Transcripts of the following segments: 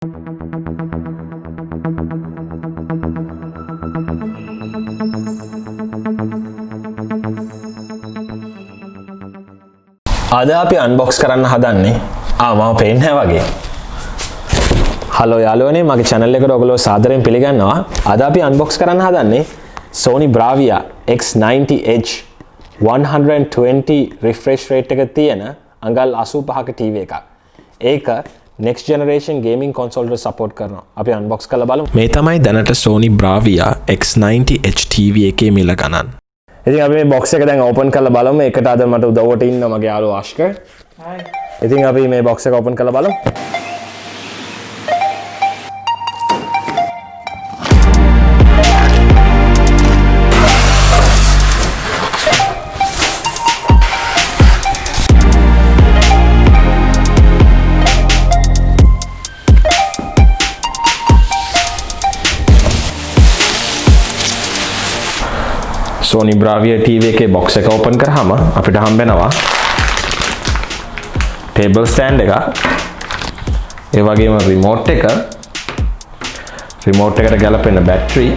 අද අපි අන්බොක්ස් කරන්න හදන්නේ මම පේන්නේ වගේ. හලෝ යාළුවනේ, මගේ channel එකට ඔයගොල්ලෝ සාදරයෙන් පිළිගන්නවා. අද අපි අන්බොක්ස් කරන්න හදන්නේ Sony Bravia X90H 120 refresh rate එක තියෙන අඟල් 85ක TV එකක්. ඒක next generation gaming console වල support කරනවා. අපි unbox කරලා බලමු. මේ තමයි දැනට Sony Bravia X90H TV එකේ මිල ගණන්. ඉතින් අපි මේ box එක දැන් open කරලා බලමු. ඒකට අද මට උදව්වට ඉන්නවා මගේ යාළුවා ආශ්කර්. Hi. ඉතින් අපි මේ box එක open කරලා බලමු. Sony Bravia TV එකේ box එක open කරාම අපිට හම්බෙනවා table stand එක, ඒ වගේම remote එක, remote එකට ගැලපෙන battery,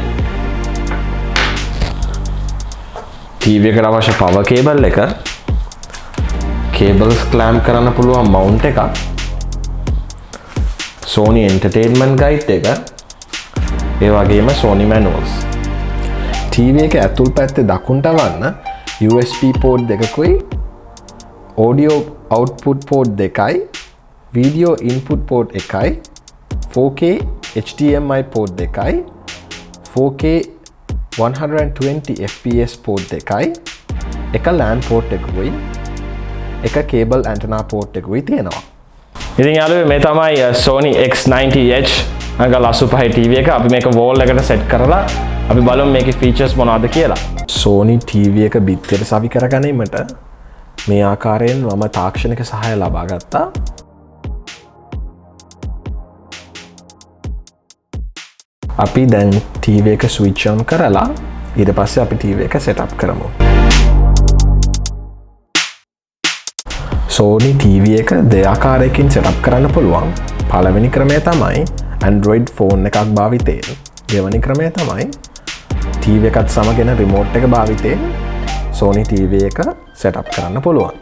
TV එකට අවශ්‍ය power cable එක, cables clamp කරන්න පුළුවන් mount එක, Sony entertainment guide එක, ඒ වගේම Sony manuals. TV එක ඇතුල් පැත්තේ දකුණට වන්න USB port දෙකකුයි, audio output port දෙකයි, video input port එකයි, 4K HDMI port දෙකයි, 4K 120 fps port දෙකයි, එක LAN port එකකුයි, එක cable antenna port එකකුයි තියෙනවා. ඉතින් යාළුවෝ මේ තමයි Sony X90H අඟල් 85 TV එක. අපි මේක wall එකට set කරලා අපි බලමු මේකේ features මොනවද කියලා. Sony TV එක බිත්තියට සවි කර ගැනීමට මේ ආකාරයෙන් මම තාක්ෂණික සහාය ලබා ගත්තා. අපි දැන් TV එක switch on කරලා ඊට පස්සේ අපි TV එක set up කරමු. Sony TV එක දෙආකාරයකින් set up කරන්න පුළුවන්. පළවෙනි ක්‍රමය තමයි Android phone එකක් භාවිතයෙන්. දෙවැනි ක්‍රමය තමයි TV එකත් සමගෙන remote එක භාවිතයෙන් Sony TV එක set up කරන්න පුළුවන්.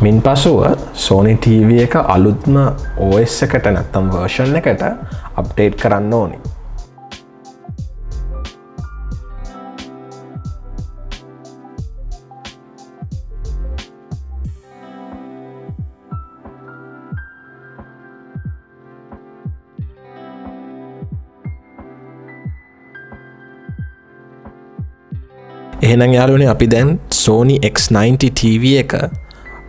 මින් පසුව Sony TV එක අලුත්ම OS එකට නැත්තම් version එකට අප්ඩේට් කරන්න ඕනි. එහෙනම් යාළුවනේ අපි දැන් Sony X90 TV එක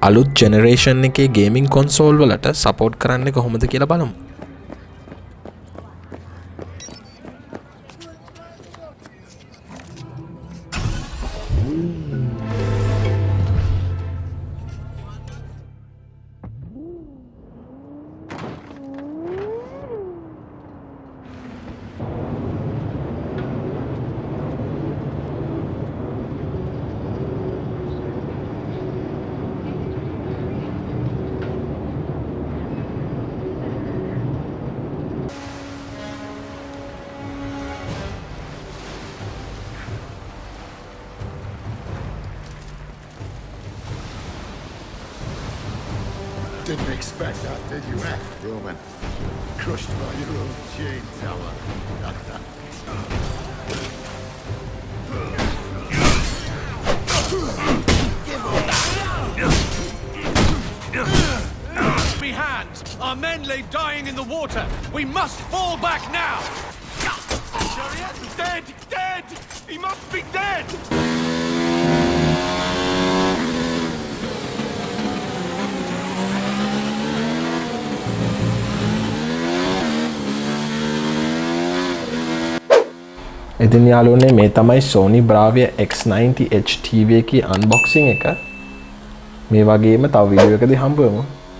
අලුත් ජෙනරේෂන් එකේ ගේමින් කොන්සෝල් වලට සපෝට් කරන්නේ කොහොමද කියලා බලමු. Didn't expect that, did you, Roman? Crushed by your own chain tower. Be hands! Our men lay dying in the water! We must fall back now! Chariot! Dead! Dead! He must be dead! ඉතින් යාළුවනේ මේ තමයි Sony Bravia X90H TV එකේ unboxing එක. මේ වගේම තව video එකකදී හම්බ වෙමු.